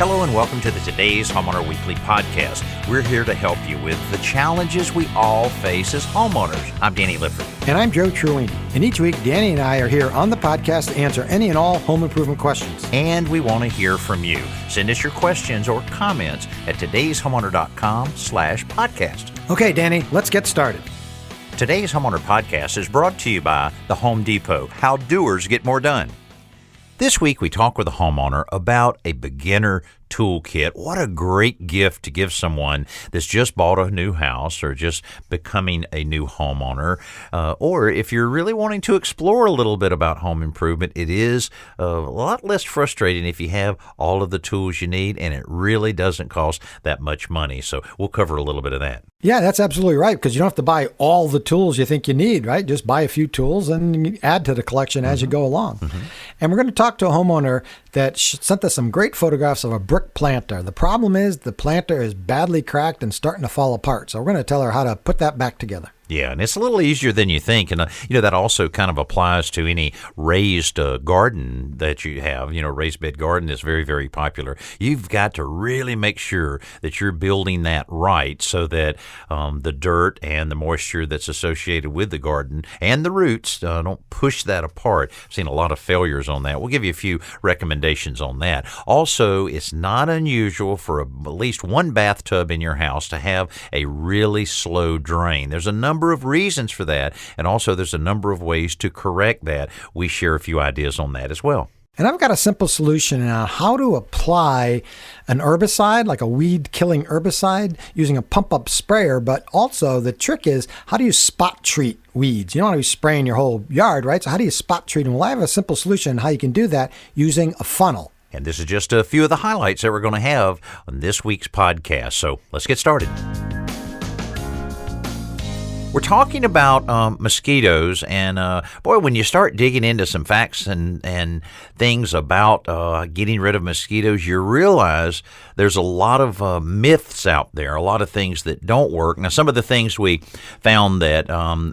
Hello and welcome to the Today's Homeowner Weekly Podcast. We're here to help you with the challenges we all face as homeowners. I'm Danny Lipford. And I'm Joe Truini. And each week, Danny and I are here on the podcast to answer any and all home improvement questions. And we want to hear from you. Send us your questions or comments at todayshomeowner.com/podcast. Okay, Danny, let's get started. Today's Homeowner Podcast is brought to you by the Home Depot, how doers get more done. This week, we talk with a homeowner about a beginner toolkit. What a great gift to give someone that's just bought a new house or just becoming a new homeowner. Or if you're really wanting to explore a little bit about home improvement, it is a lot less frustrating if you have all of the tools you need, and it really doesn't cost that much money. So we'll cover a little bit of that. Yeah, that's absolutely right, because you don't have to buy all the tools you think you need, right? Just buy a few tools and you add to the collection as you go along. And we're going to talk to a homeowner that sent us some great photographs of a brick planter. The problem is the planter is badly cracked and starting to fall apart. So we're going to tell her how to put that back together. Yeah, and it's a little easier than you think. And, that also kind of applies to any raised garden that you have. Raised bed garden is very, very popular. You've got to really make sure that you're building that right so that the dirt and the moisture that's associated with the garden and the roots don't push that apart. I've seen a lot of failures on that. We'll give you a few recommendations on that. Also, it's not unusual for at least one bathtub in your house to have a really slow drain. There's a number of reasons for that, and also there's a number of ways to correct that. We share a few ideas on that as well. And I've got a simple solution on how to apply an herbicide, like a weed-killing herbicide, using a pump-up sprayer. But also the trick is, how do you spot treat weeds? You don't want to be spraying your whole yard, right? So how do you spot treat them? Well, I have a simple solution on how you can do that using a funnel. And this is just a few of the highlights that we're going to have on this week's podcast. So let's get started. We're talking about mosquitoes, and boy, when you start digging into some facts and things about getting rid of mosquitoes, you realize there's a lot of myths out there, a lot of things that don't work. Now, some of the things we found that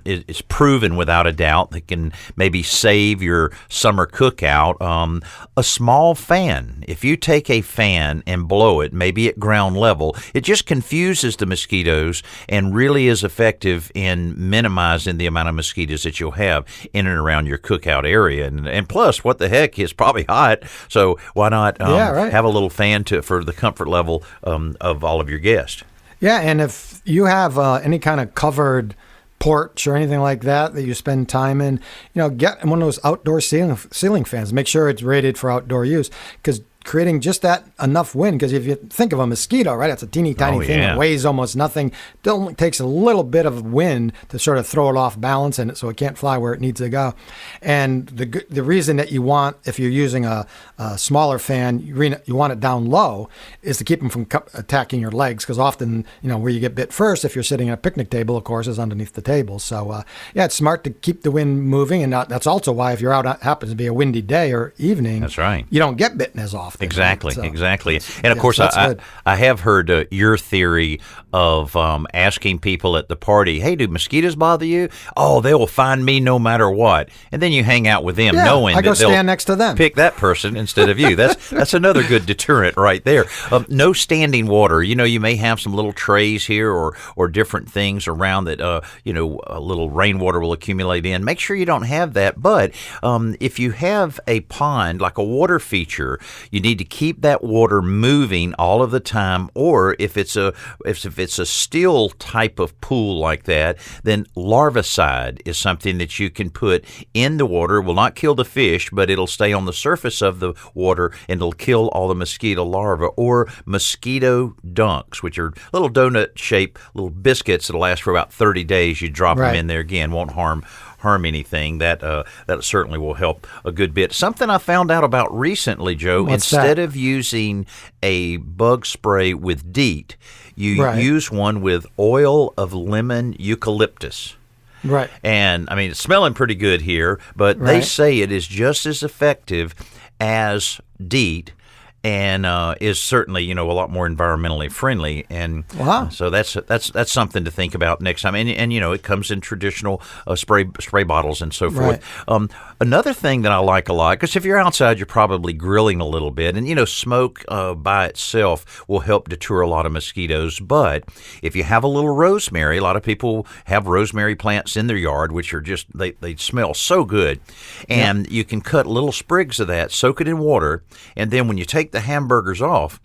it's proven without a doubt that can maybe save your summer cookout. A small fan. If you take a fan and blow it, maybe at ground level, it just confuses the mosquitoes and really is effective in minimizing the amount of mosquitoes that you'll have in and around your cookout area. And plus, what the heck, it's probably hot, so why not have a little fan for the comfort level of all of your guests. Yeah, and if you have any kind of covered porch or anything like that you spend time in, get one of those outdoor ceiling fans. Make sure it's rated for outdoor use, because creating just that enough wind, because if you think of a mosquito, right, it's a teeny tiny thing that weighs almost nothing. It only takes a little bit of wind to sort of throw it off balance, and so it can't fly where it needs to go. And the reason that you want, if you're using a smaller fan, you want it down low, is to keep them from attacking your legs, because often, where you get bit first, if you're sitting at a picnic table, of course, is underneath the table. So, it's smart to keep the wind moving, and that's also why if you're out, happens to be a windy day or evening, that's right, you don't get bitten as often. Exactly, right? Exactly. And of course, I have heard your theory of asking people at the party, hey, do mosquitoes bother you? Oh, they will find me no matter what. And then you hang out with them knowing that they'll stand next to them. Pick that person instead of you. That's another good deterrent right there. No standing water. You may have some little trays here or different things around that, a little rainwater will accumulate in. Make sure you don't have that. But if you have a pond, like a water feature, you need to keep that water moving all of the time. Or if it's a still type of pool like that, then larvicide is something that you can put in the water. It will not kill the fish, but it'll stay on the surface of the water and it'll kill all the mosquito larvae. Or mosquito dunks, which are little donut-shaped little biscuits that'll last for about 30 days. You drop them in there again, won't harm anything. That certainly will help a good bit. Something I found out about recently, Joe, instead of using a bug spray with DEET, you use one with oil of lemon eucalyptus. Right. And, it's smelling pretty good here, but they say it is just as effective as DEET. and is certainly a lot more environmentally friendly. And Wow. so that's something to think about next time. And it comes in traditional spray bottles and so forth. Right. Another thing that I like a lot, because if you're outside, you're probably grilling a little bit, and smoke by itself will help deter a lot of mosquitoes. But if you have a little rosemary, a lot of people have rosemary plants in their yard, which are just they smell so good, and you can cut little sprigs of that, soak it in water, and then when you take the hamburgers off,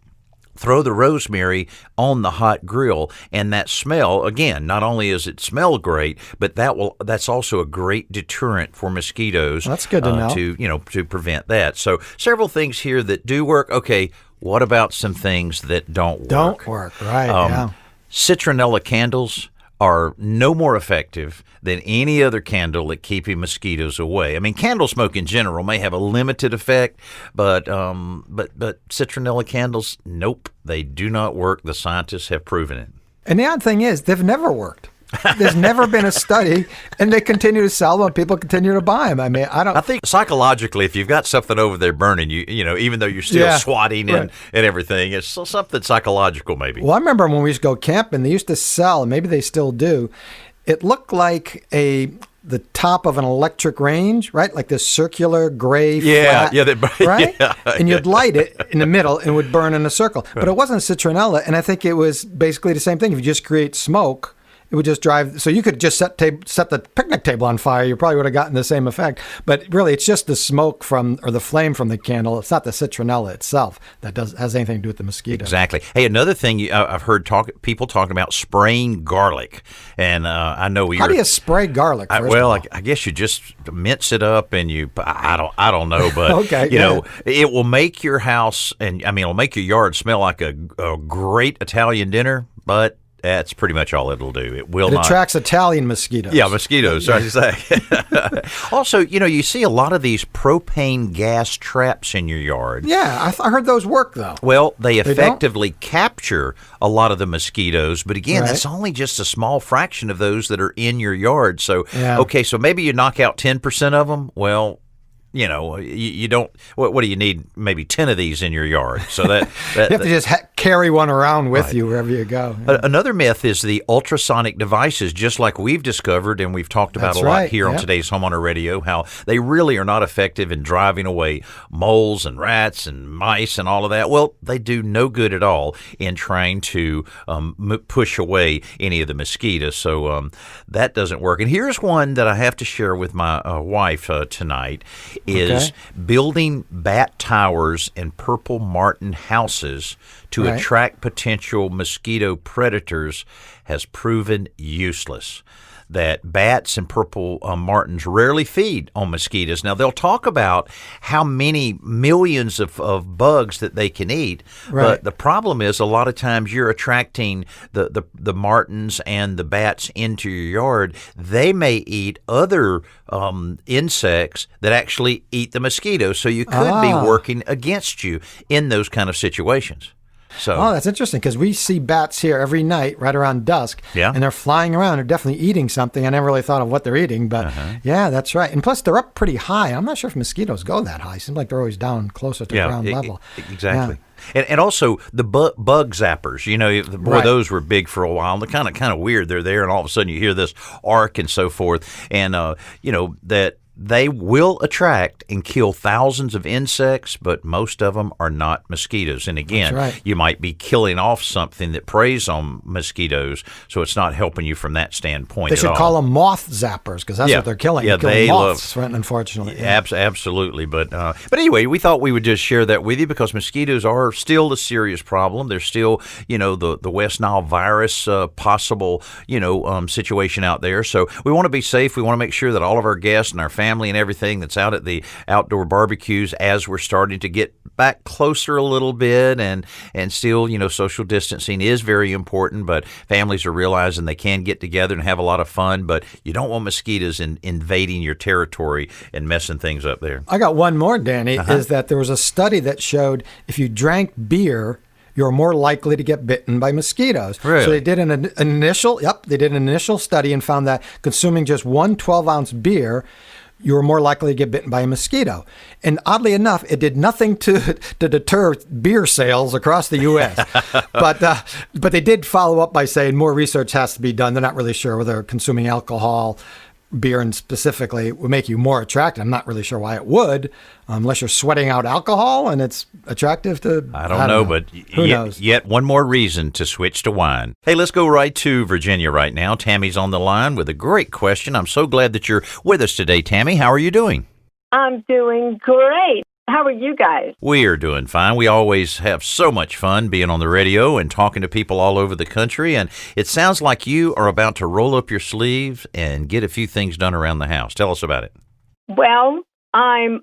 throw the rosemary on the hot grill, and that smell, again, not only does it smell great, but that's also a great deterrent for mosquitoes. That's good to know. To prevent that. So several things here that do work. Okay, what about some things that don't work? Don't work, right? Citronella candles are no more effective than any other candle at keeping mosquitoes away. I mean, candle smoke in general may have a limited effect, but citronella candles, nope, they do not work. The scientists have proven it. And the odd thing is, they've never worked. There's never been a study, and they continue to sell them, and people continue to buy them. I mean, I think psychologically, if you've got something over there burning, even though you're still swatting and everything, it's something psychological maybe. Well, I remember when we used to go camping, they used to sell, and maybe they still do, it looked like the top of an electric range, right? Like this circular gray flat, right? Yeah, and you'd light it in the middle, and it would burn in a circle. But it wasn't citronella, and I think it was basically the same thing. If you just create smoke, it would just drive. So you could just set the picnic table on fire. You probably would have gotten the same effect. But really, it's just the smoke or the flame from the candle. It's not the citronella itself that has anything to do with the mosquito. Exactly. Hey, another thing I've heard people talking about spraying garlic, and I know How do you spray garlic? I guess you just mince it up, and I don't know, but okay, it will make your house, it'll make your yard smell like a great Italian dinner, but that's pretty much all it'll do. It attracts Italian mosquitoes. Yeah, mosquitoes, sorry to say. Also, you see a lot of these propane gas traps in your yard. Yeah, I heard those work, though. Well, they effectively capture a lot of the mosquitoes, but again, that's only just a small fraction of those that are in your yard. So, okay, so maybe you knock out 10% of them. Well, you don't. What do you need? Maybe 10 of these in your yard. So that you have to just carry one around with you wherever you go. Yeah. Another myth is the ultrasonic devices, just like we've discovered and we've talked about a lot here on today's Homeowner Radio, how they really are not effective in driving away moles and rats and mice and all of that. Well, they do no good at all in trying to push away any of the mosquitoes. So that doesn't work. And here's one that I have to share with my wife tonight. Is building bat towers and purple martin houses to attract potential mosquito predators has proven useless. That bats and purple martins rarely feed on mosquitoes. Now, they'll talk about how many millions of bugs that they can eat, but the problem is a lot of times you're attracting the martins and the bats into your yard. They may eat other insects that actually eat the mosquitoes, so you could be working against you in those kind of situations. So, that's interesting because we see bats here every night right around dusk, and they're flying around. They're definitely eating something. I never really thought of what they're eating, but yeah, that's right. And plus, they're up pretty high. I'm not sure if mosquitoes go that high. Seems like they're always down closer to ground level. Exactly. Yeah. And also the bug zappers, those were big for a while. They're kind of weird. They're there, and all of a sudden you hear this arc and so forth, and that. They will attract and kill thousands of insects, but most of them are not mosquitoes. And again, you might be killing off something that preys on mosquitoes, so it's not helping you from that standpoint. They should call them moth zappers because that's what they're killing. Yeah, they moths, unfortunately. Absolutely. But anyway, we thought we would just share that with you because mosquitoes are still a serious problem. There's still, the West Nile virus possible, situation out there. So we want to be safe. We want to make sure that all of our guests and our family and everything that's out at the outdoor barbecues, as we're starting to get back closer a little bit, and still, social distancing is very important, but families are realizing they can get together and have a lot of fun, but you don't want mosquitoes invading your territory and messing things up there. I got one more, Danny, is that there was a study that showed if you drank beer, you're more likely to get bitten by mosquitoes. Really? So they did an initial study and found that consuming just one 12-ounce beer, you were more likely to get bitten by a mosquito. And oddly enough, it did nothing to deter beer sales across the U.S. but they did follow up by saying more research has to be done. They're not really sure whether consuming alcohol, beer and specifically, would make you more attractive. I'm not really sure why it would, unless you're sweating out alcohol and it's attractive to... I don't know, but who knows? Yet one more reason to switch to wine. Hey, let's go right to Virginia right now. Tammy's on the line with a great question. I'm so glad that you're with us today, Tammy. How are you doing? I'm doing great. How are you guys? We are doing fine. We always have so much fun being on the radio and talking to people all over the country. And it sounds like you are about to roll up your sleeves and get a few things done around the house. Tell us about it. Well, I'm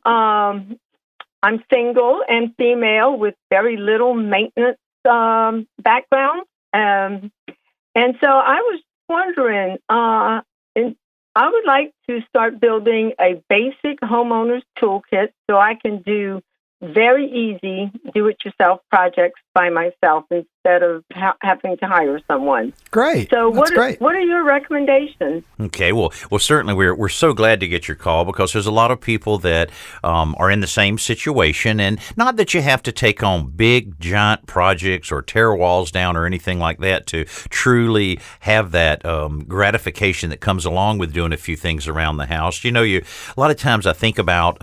single and female with very little maintenance background, and so I was wondering. I would like to start building a basic homeowner's toolkit so I can do very easy do-it-yourself projects by myself instead of having to hire someone. Great. So what are your recommendations? Okay, well, certainly we're so glad to get your call because there's a lot of people that are in the same situation, and not that you have to take on big, giant projects or tear walls down or anything like that to truly have that gratification that comes along with doing a few things around the house. You know, a lot of times I think about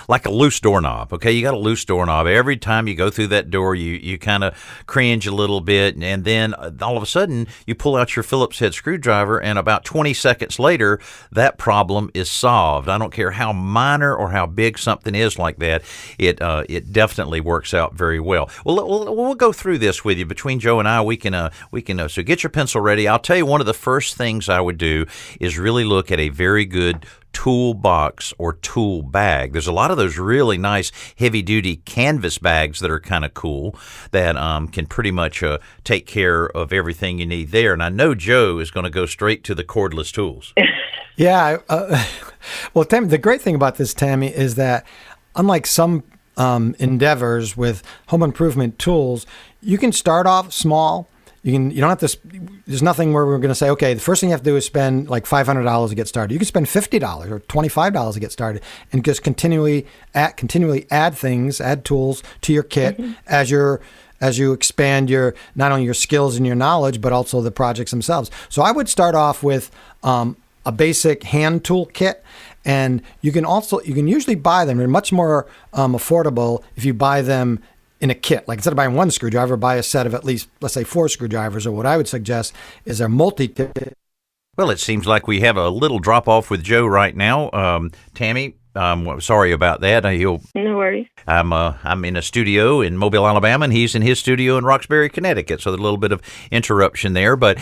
like a loose doorknob. Okay, you got a loose doorknob. Every time you go through that door, you kind of cringe a little bit, and then all of a sudden you pull out your Phillips head screwdriver, and about 20 seconds later, that problem is solved. I don't care how minor or how big something is like that. It definitely works out very well. Well, we'll go through this with you between Joe and I. We can so get your pencil ready. I'll tell you one of the first things I would do is really look at a very good toolbox or tool bag. There's a lot of those really nice heavy-duty canvas bags that are kind of cool that can pretty much take care of everything you need there. And I know Joe is going to go straight to the cordless tools. Yeah. Well, Tammy, the great thing about this, Tammy, is that unlike some endeavors with home improvement tools, you can start off small. You don't have to. There's nothing where we're going to say, okay, the first thing you have to do is spend like $500 to get started. You can spend $50 or $25 to get started, and just continually add things, add tools to your kit as you expand not only your skills and your knowledge, but also the projects themselves. So I would start off with a basic hand tool kit. And you can usually buy them. They're much more affordable if you buy them in a kit. Like instead of buying one screwdriver, buy a set of at least, let's say, 4 screwdrivers. Or what I would suggest is a multi-kit. Well, it seems like we have a little drop-off with Joe right now. Tammy, sorry about that. No worries. I'm in a studio in Mobile, Alabama, and he's in his studio in Roxbury, Connecticut. So there's a little bit of interruption there, but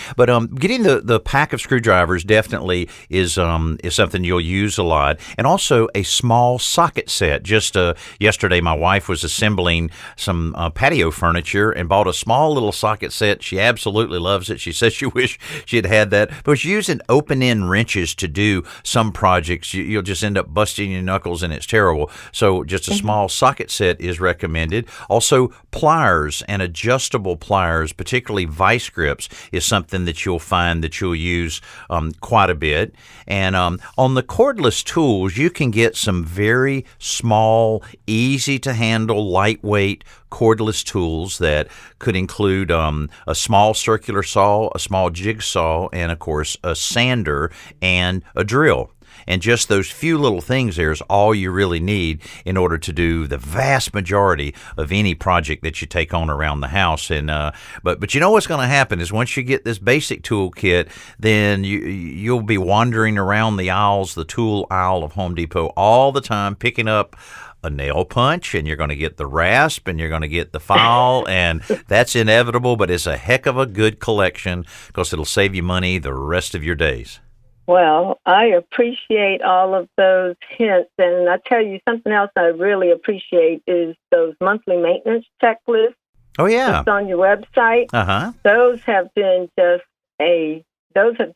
getting the pack of screwdrivers definitely is something you'll use a lot, and also a small socket set. Just yesterday, my wife was assembling some patio furniture and bought a small little socket set. She absolutely loves it. She says she wished she had had that, but she's using open-end wrenches to do some projects. You'll just end up busting your knuckles, and it's terrible. So just a small socket set is recommended. Also, pliers and adjustable pliers, particularly vice grips, is something that you'll find that you'll use quite a bit. And on the cordless tools, you can get some very small, easy to handle, lightweight cordless tools that could include a small circular saw, a small jigsaw, and of course a sander and a drill. And just those few little things there is all you really need in order to do the vast majority of any project that you take on around the house. And but you know what's going to happen is once you get this basic toolkit, then you'll be wandering around the tool aisle of Home Depot all the time, picking up a nail punch, and you're going to get the rasp, and you're going to get the file, and that's inevitable, but it's a heck of a good collection because it'll save you money the rest of your days. Well, I appreciate all of those hints, and I tell you something else I really appreciate is those monthly maintenance checklists. Oh yeah, that's on your website. Those have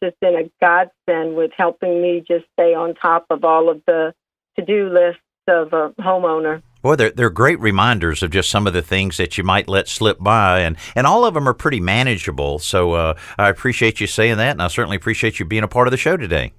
just been a godsend with helping me just stay on top of all of the to-do lists of a homeowner. Boy, they're great reminders of just some of the things that you might let slip by, and all of them are pretty manageable. So I appreciate you saying that, and I certainly appreciate you being a part of the show today.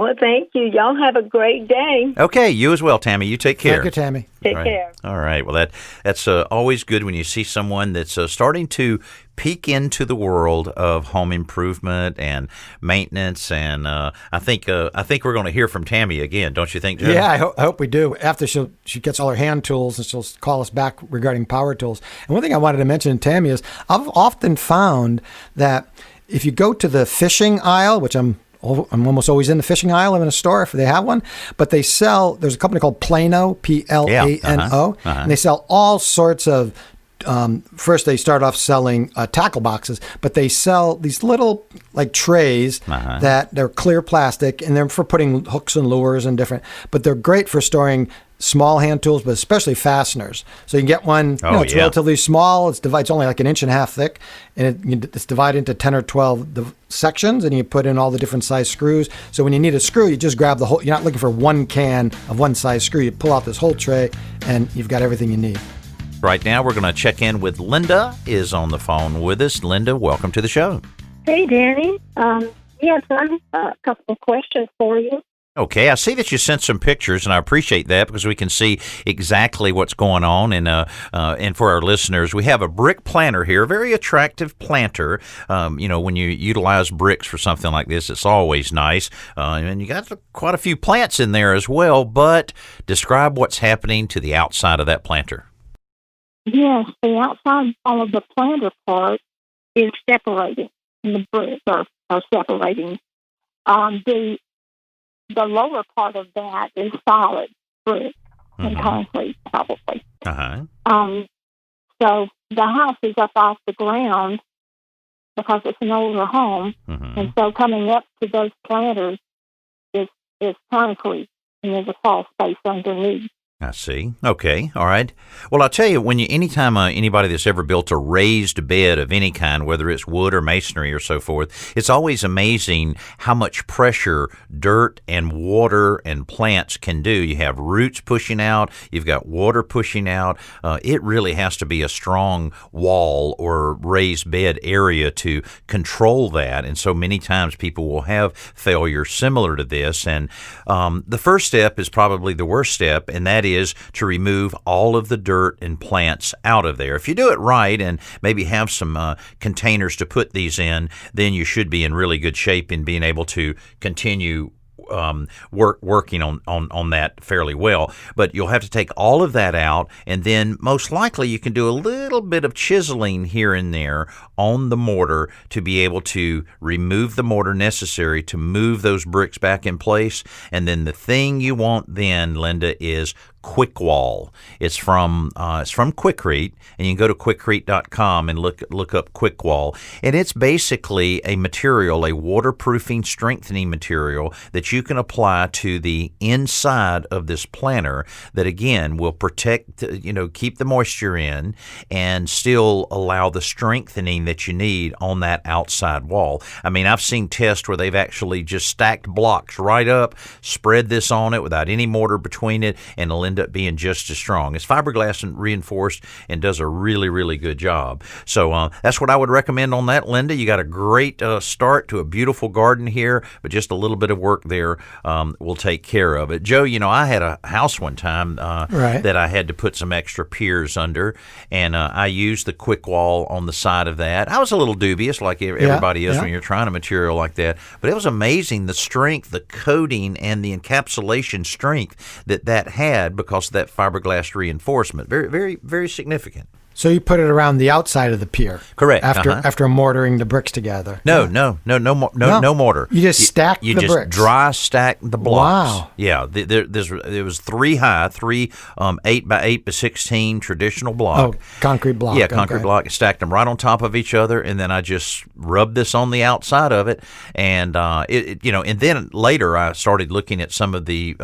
Well, thank you. Y'all have a great day. Okay, you as well, Tammy. You take care. Thank you, Tammy. Take Right. care. All right. Well, that's always good when you see someone that's starting to peek into the world of home improvement and maintenance. And I think we're going to hear from Tammy again, don't you think, Joe? Yeah, I hope we do. After she gets all her hand tools, and she'll call us back regarding power tools. And one thing I wanted to mention, Tammy, is I've often found that if you go to the fishing aisle, which I'm almost always in the fishing aisle in a store if they have one, but they sell, there's a company called Plano, Plano, and they sell all sorts of, first they start off selling tackle boxes, but they sell these little like trays that they're clear plastic, and they're for putting hooks and lures and different, but they're great for storing small hand tools, but especially fasteners. So you can get one, it's relatively small. It's only like 1.5 inches thick, and it's divided into 10 or 12 sections, and you put in all the different size screws. So when you need a screw, you just grab the whole, you're not looking for one can of one size screw. You pull out this whole tray, and you've got everything you need. Right now, we're going to check in with Linda is on the phone with us. Linda, welcome to the show. Hey, Danny. Yes, I have a couple of questions for you. Okay, I see that you sent some pictures, and I appreciate that because we can see exactly what's going on. And for our listeners, we have a brick planter here, a very attractive planter. When you utilize bricks for something like this, it's always nice. And you got quite a few plants in there as well. But describe what's happening to the outside of that planter. Yes, the outside wall of the planter part is separating, and the bricks are separating. The lower part of that is solid brick and concrete, probably. So the house is up off the ground because it's an older home, and so coming up to those planters is concrete, and there's a crawl space underneath. I see. Okay. All right. Well, I'll tell you, anytime anybody that's ever built a raised bed of any kind, whether it's wood or masonry or so forth, it's always amazing how much pressure dirt and water and plants can do. You have roots pushing out. You've got water pushing out. It really has to be a strong wall or raised bed area to control that. And so many times people will have failure similar to this. And the first step is probably the worst step, and that is to remove all of the dirt and plants out of there. If you do it right and maybe have some containers to put these in, then you should be in really good shape in being able to continue working on that fairly well. But you'll have to take all of that out, and then most likely you can do a little bit of chiseling here and there on the mortar to be able to remove the mortar necessary to move those bricks back in place. And then the thing you want then, Linda, is Quick Wall. It's from Quikrete, and you can go to quikrete.com and look up Quick Wall. And it's basically a material, a waterproofing, strengthening material that you can apply to the inside of this planter that again will protect, keep the moisture in and still allow the strengthening that you need on that outside wall. I mean, I've seen tests where they've actually just stacked blocks right up, spread this on it without any mortar between it, and it'll end up being just as strong. It's fiberglass and reinforced and does a really, really good job. So that's what I would recommend on that, Linda. You got a great start to a beautiful garden here, but just a little bit of work there will take care of it. Joe, I had a house one time that I had to put some extra piers under, and I used the Quick Wall on the side of that. I was a little dubious, like everybody is when you're trying a material like that, but it was amazing the strength, the coating, and the encapsulation strength that had because of that fiberglass reinforcement. Very, very, very significant. So you put it around the outside of the pier, correct? After mortaring the bricks together. No mortar. You just stack the bricks. You just dry stack the blocks. Wow. Yeah, there was 3 high, 8 by 8 by 16 traditional block. Oh, concrete block. Yeah, concrete block. Stacked them right on top of each other, and then I just rubbed this on the outside of it, and and then later I started looking at some of the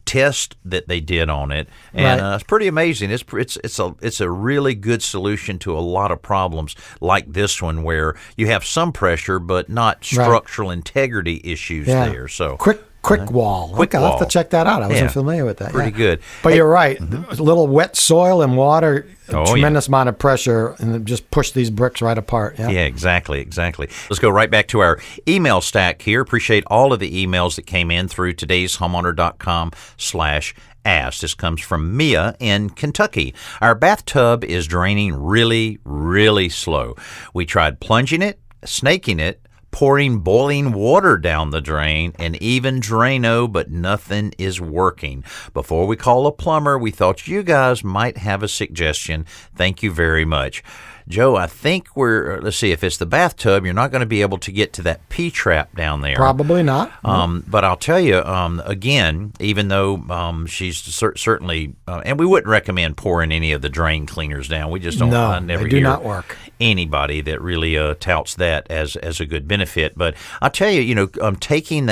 tests that they did on it, and it's pretty amazing. It's a really good solution to a lot of problems like this one where you have some pressure but not structural integrity issues there. So Quick wall. Quick I'll have to wall. check that out. I wasn't Yeah. familiar with that. Pretty good. But Hey, you're right. A little wet soil and water, Oh, tremendous amount of pressure, and it just push these bricks right apart. Yeah. Yeah, exactly. Let's go right back to our email stack here. Appreciate all of the emails that came in through today's homeowner.com/ask. This comes from Mia in Kentucky. Our bathtub is draining really, really slow. We tried plunging it, snaking it, pouring boiling water down the drain, and even Drano, but nothing is working. Before we call a plumber, we thought you guys might have a suggestion. Thank you very much. Joe, I think let's see, if it's the bathtub, you're not going to be able to get to that P-trap down there. Probably not. But I'll tell you, again, even though she's certainly, and we wouldn't recommend pouring any of the drain cleaners down. We just don't. No, never they do hear not work. Anybody that really touts that as a good benefit. But I'll tell you, taking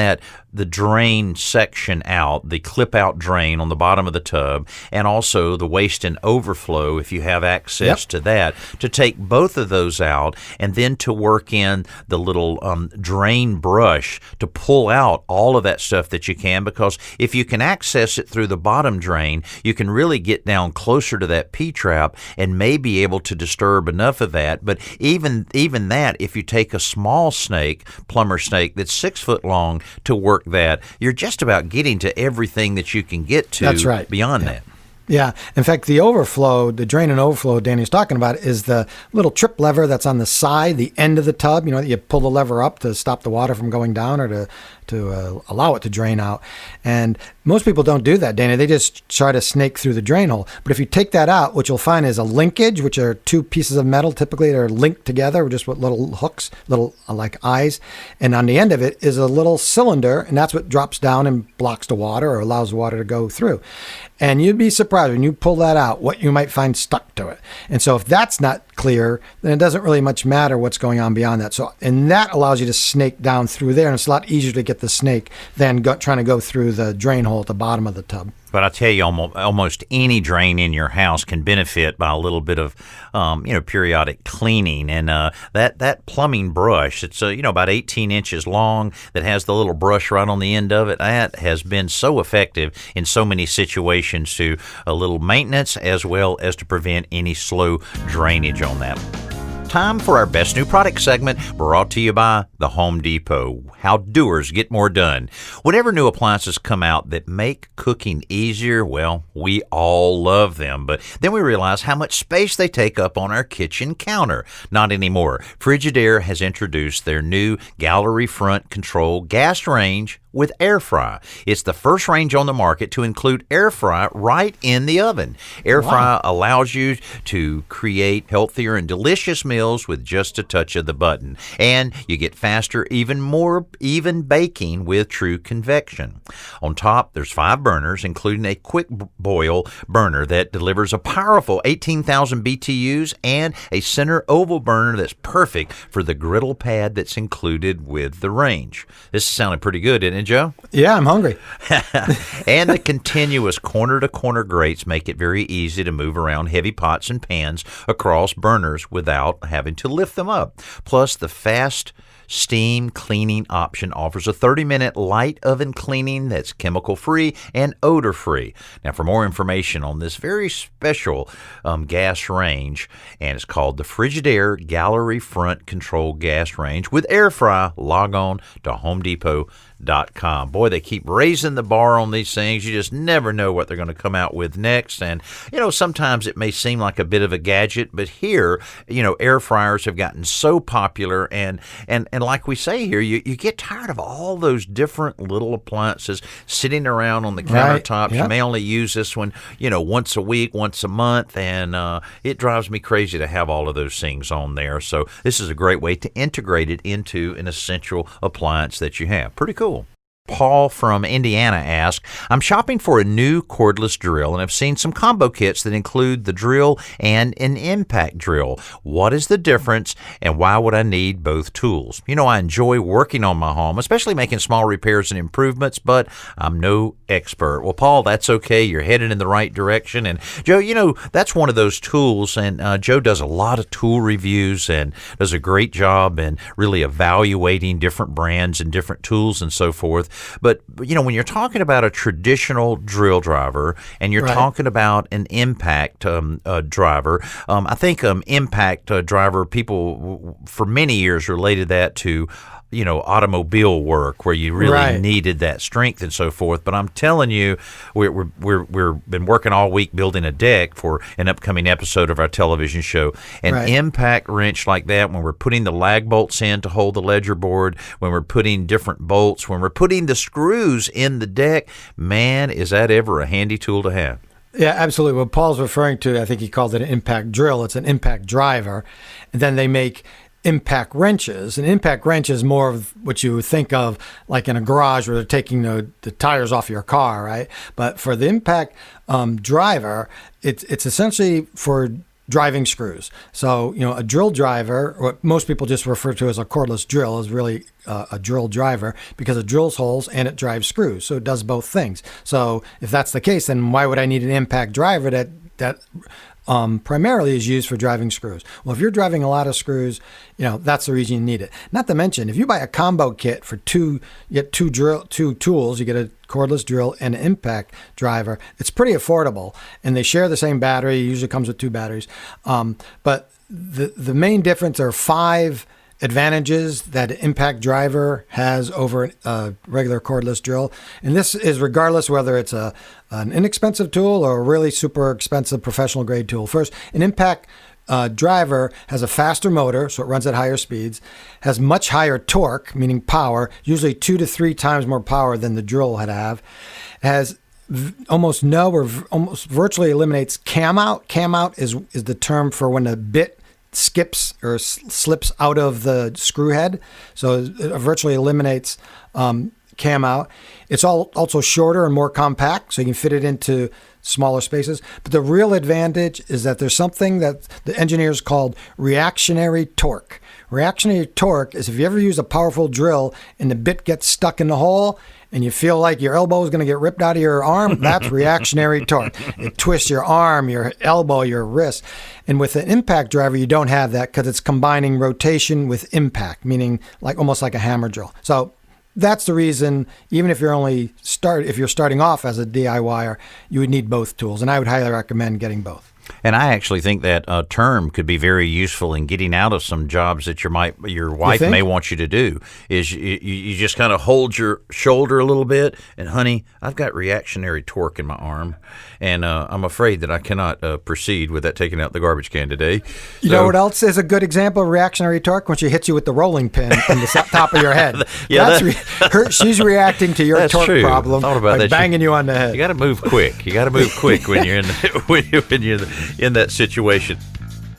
the drain section out, the clip-out drain on the bottom of the tub, and also the waste and overflow, if you have access to that, to take both of those out, and then to work in the little drain brush to pull out all of that stuff that you can, because if you can access it through the bottom drain, you can really get down closer to that P-trap and may be able to disturb enough of that. But even that, if you take a small snake, plumber snake, that's 6 foot long to work that, you're just about getting to everything that you can get to. That's right. Beyond that. Yeah. In fact, the drain and overflow Danny's talking about is the little trip lever that's on the side, the end of the tub. You pull the lever up to stop the water from going down or to allow it to drain out. And most people don't do that, Danny. They just try to snake through the drain hole. But if you take that out, what you'll find is a linkage, which are two pieces of metal typically that are linked together just with little hooks, little like eyes. And on the end of it is a little cylinder, and that's what drops down and blocks the water or allows the water to go through. And you'd be surprised when you pull that out what you might find stuck to it. And so if that's not clear, then it doesn't really much matter what's going on beyond that. So, and that allows you to snake down through there, and it's a lot easier to get the snake than trying to go through the drain hole at the bottom of the tub. But I tell you, almost any drain in your house can benefit by a little bit of, periodic cleaning. And that plumbing brush, it's about 18 inches long, that has the little brush right on the end of it. That has been so effective in so many situations to a little maintenance as well as to prevent any slow drainage on that. Time for our Best New Product segment, brought to you by the Home Depot. How doers get more done. Whenever new appliances come out that make cooking easier, well, we all love them. But then we realize how much space they take up on our kitchen counter. Not anymore. Frigidaire has introduced their new gallery front control gas range with air fry. It's the first range on the market to include air fry right in the oven. Air fry allows you to create healthier and delicious meals with just a touch of the button. And you get faster, even baking with true convection. On top, there's 5 burners, including a quick boil burner that delivers a powerful 18,000 BTUs and a center oval burner that's perfect for the griddle pad that's included with the range. This is sounding pretty good, isn't it, Joe? Yeah, I'm hungry. And the continuous corner-to-corner grates make it very easy to move around heavy pots and pans across burners without having to lift them up. Plus, the fast steam cleaning option offers a 30-minute light oven cleaning that's chemical-free and odor-free. Now, for more information on this very special gas range, and it's called the Frigidaire Gallery Front Control Gas Range with air fry, log on to HomeDepot.com. Boy, they keep raising the bar on these things. You just never know what they're going to come out with next. And, sometimes it may seem like a bit of a gadget, but here, air fryers have gotten so popular. And like we say here, you get tired of all those different little appliances sitting around on the countertops. Yep. You may only use this one, once a week, once a month. And it drives me crazy to have all of those things on there. So this is a great way to integrate it into an essential appliance that you have. Pretty cool. Paul from Indiana asked, I'm shopping for a new cordless drill and have seen some combo kits that include the drill and an impact drill. What is the difference and why would I need both tools? I enjoy working on my home, especially making small repairs and improvements, but I'm no expert. Well, Paul, that's okay. You're headed in the right direction. And Joe, that's one of those tools, and Joe does a lot of tool reviews and does a great job in really evaluating different brands and different tools and so forth. But, when you're talking about a traditional drill driver and you're talking about an impact driver, I think impact driver, people for many years related that to automobile work where you really needed that strength and so forth. But I'm telling you, we've been working all week building a deck for an upcoming episode of our television show. An impact wrench like that, when we're putting the lag bolts in to hold the ledger board, when we're putting different bolts, when we're putting the screws in the deck, man, is that ever a handy tool to have. Yeah, absolutely. What Paul's referring to, I think he called it an impact drill. It's an impact driver. And then they make impact wrenches. An impact wrench is more of what you would think of like in a garage where they're taking the tires off your car, right? But for the impact driver, it's essentially for driving screws. So, a drill driver, what most people just refer to as a cordless drill, is really a drill driver because it drills holes and it drives screws. So it does both things. So if that's the case, then why would I need an impact driver that primarily is used for driving screws? Well, if you're driving a lot of screws, that's the reason you need it. Not to mention, if you buy a combo kit for two tools, you get a cordless drill and an impact driver. It's pretty affordable, and they share the same battery. It usually comes with 2 batteries. But the main difference are 5 advantages that an impact driver has over a regular cordless drill. And this is regardless whether it's an inexpensive tool or a really super expensive professional grade tool. First, an impact driver has a faster motor, so it runs at higher speeds, has much higher torque, meaning power, usually 2 to 3 times more power than the drill would have, has almost virtually eliminates cam out. Cam out is the term for when the bit skips or slips out of the screw head. So it virtually eliminates cam out. It's also shorter and more compact, so you can fit it into smaller spaces. But the real advantage is that there's something that the engineers called reactionary torque. Reactionary torque is if you ever use a powerful drill and the bit gets stuck in the hole and you feel like your elbow is going to get ripped out of your arm, that's reactionary torque. It twists your arm, your elbow, your wrist. And with an impact driver, you don't have that because it's combining rotation with impact, meaning almost like a hammer drill. So that's the reason, even if you're starting off as a DIYer, you would need both tools. And I would highly recommend getting both. And I actually think that term could be very useful in getting out of some jobs that your wife may want you to do. Is you just kind of hold your shoulder a little bit, and honey, I've got reactionary torque in my arm, and I'm afraid that I cannot proceed with that taking out the garbage can today. You know what else is a good example of reactionary torque? When she hits you with the rolling pin in the top of your head. She's reacting to your torque problem by banging you on the head. You got to move quick. You got to move quick when you're in that situation.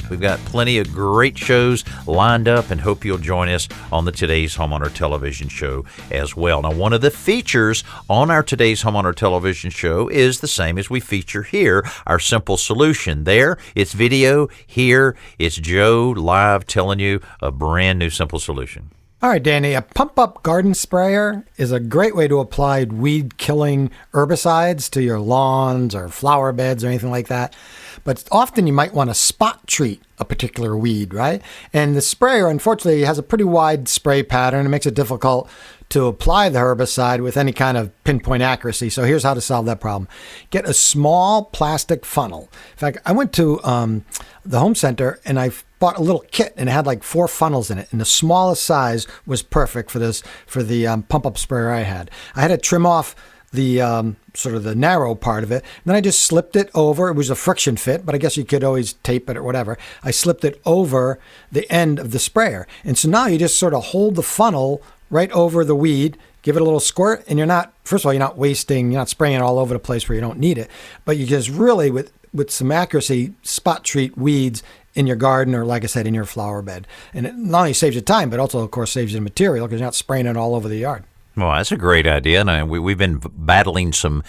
We've got plenty of great shows lined up and hope you'll join us on the Today's Homeowner television show as well. Now, one of the features on our Today's Homeowner television show is the same as we feature here, our simple solution. There, it's video. Here, it's Joe live telling you a brand new simple solution. All right, Danny, a pump-up garden sprayer is a great way to apply weed-killing herbicides to your lawns or flower beds or anything like that. But often you might want to spot treat a particular weed, right? And the sprayer, unfortunately, has a pretty wide spray pattern. It makes it difficult to apply the herbicide with any kind of pinpoint accuracy. So here's how to solve that problem. Get a small plastic funnel. In fact, I went to the home center and I bought a little kit and it had 4 funnels in it. And the smallest size was perfect for the pump-up sprayer I had. I had to trim off the sort of the narrow part of it. And then I just slipped it over. It was a friction fit, but I guess you could always tape it or whatever. I slipped it over the end of the sprayer. And so now you just sort of hold the funnel right over the weed, give it a little squirt, and you're not spraying it all over the place where you don't need it, but you just really, with some accuracy, spot treat weeds in your garden or, like I said, in your flower bed. And it not only saves you time, but also, of course, saves you material because you're not spraying it all over the yard. Well, that's a great idea, and we've been battling some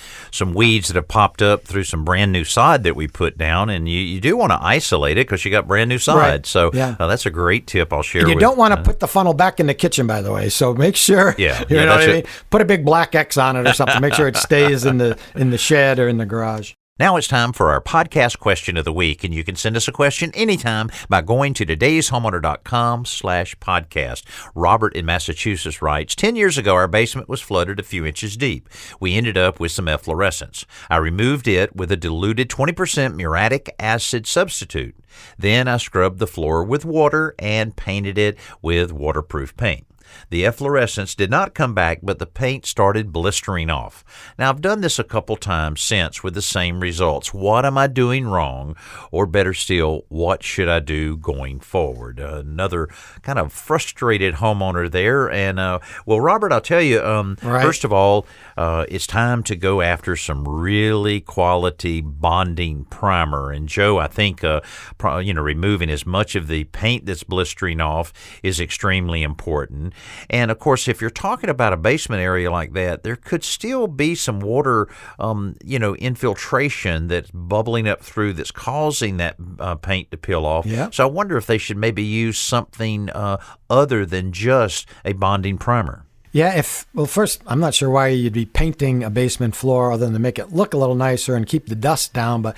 weeds that have popped up through some brand new sod that we put down, and you do want to isolate it because you got brand new sod. Right. So that's a great tip I'll share. And you don't want to put the funnel back in the kitchen, by the way. So make sure you know what I mean. Put a big black X on it or something. Make sure it stays in the shed or in the garage. Now it's time for our podcast question of the week, and you can send us a question anytime by going to todayshomeowner.com/podcast. Robert in Massachusetts writes, 10 years ago, our basement was flooded a few inches deep. We ended up with some efflorescence. I removed it with a diluted 20% muriatic acid substitute. Then I scrubbed the floor with water and painted it with waterproof paint. The efflorescence did not come back, but the paint started blistering off. Now, I've done this a couple times since with the same results. What am I doing wrong? Or better still, what should I do going forward? Another kind of frustrated homeowner there. And, well, Robert, I'll tell you, first of all, it's time to go after some really quality bonding primer. And, Joe, I think, removing as much of the paint that's blistering off is extremely important. And, of course, if you're talking about a basement area like that, there could still be some water, infiltration that's bubbling up through that's causing that paint to peel off. Yeah. So I wonder if they should maybe use something other than just a bonding primer. Yeah, first, I'm not sure why you'd be painting a basement floor other than to make it look a little nicer and keep the dust down, but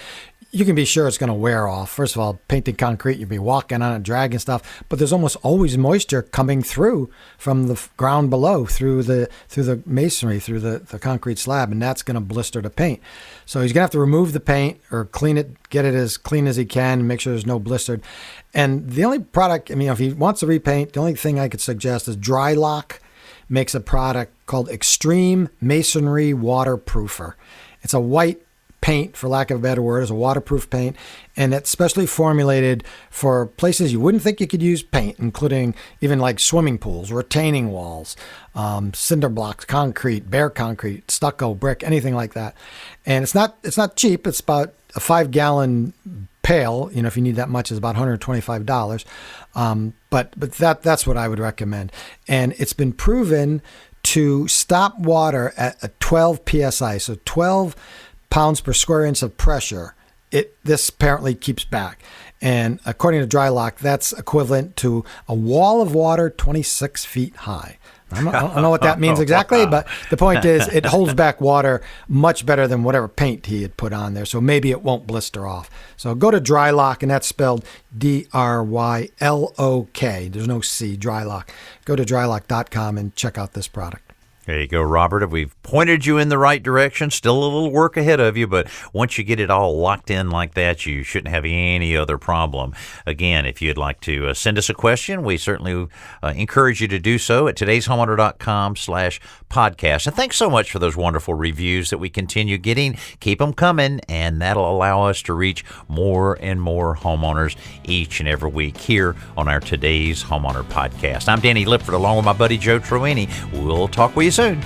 you can be sure it's going to wear off. First of all, painting concrete, you'll be walking on it, dragging stuff, but there's almost always moisture coming through from the ground below, through the masonry, through the concrete slab, and that's going to blister the paint. So he's going to have to remove the paint or clean it, get it as clean as he can, and make sure there's no blistered. And the only product, if he wants to repaint, the only thing I could suggest is Dry Lock makes a product called Extreme Masonry Waterproofer. It's a white paint, for lack of a better word, is a waterproof paint, and it's specially formulated for places you wouldn't think you could use paint, including even like swimming pools, retaining walls, cinder blocks, concrete, bare concrete, stucco, brick, anything like that. And it's not cheap. It's about a 5-gallon pail. If you need that much, is about $125. But that's what I would recommend. And it's been proven to stop water at a 12 psi, so 12 pounds per square inch of pressure. This apparently keeps back. And according to Dry Lock, that's equivalent to a wall of water 26 feet high. I don't know what that means exactly, but the point is it holds back water much better than whatever paint he had put on there. So maybe it won't blister off. So go to Dry Lock, and that's spelled DRYLOK. There's no C, Dry Lock. Go to drylock.com and check out this product. There you go, Robert. We've pointed you in the right direction. Still a little work ahead of you, but once you get it all locked in like that, you shouldn't have any other problem. Again, if you'd like to send us a question, we certainly encourage you to do so at todayshomeowner.com/podcast. And thanks so much for those wonderful reviews that we continue getting. Keep them coming, and that'll allow us to reach more and more homeowners each and every week here on our Today's Homeowner podcast. I'm Danny Lipford, along with my buddy Joe Troini. We'll talk with you soon.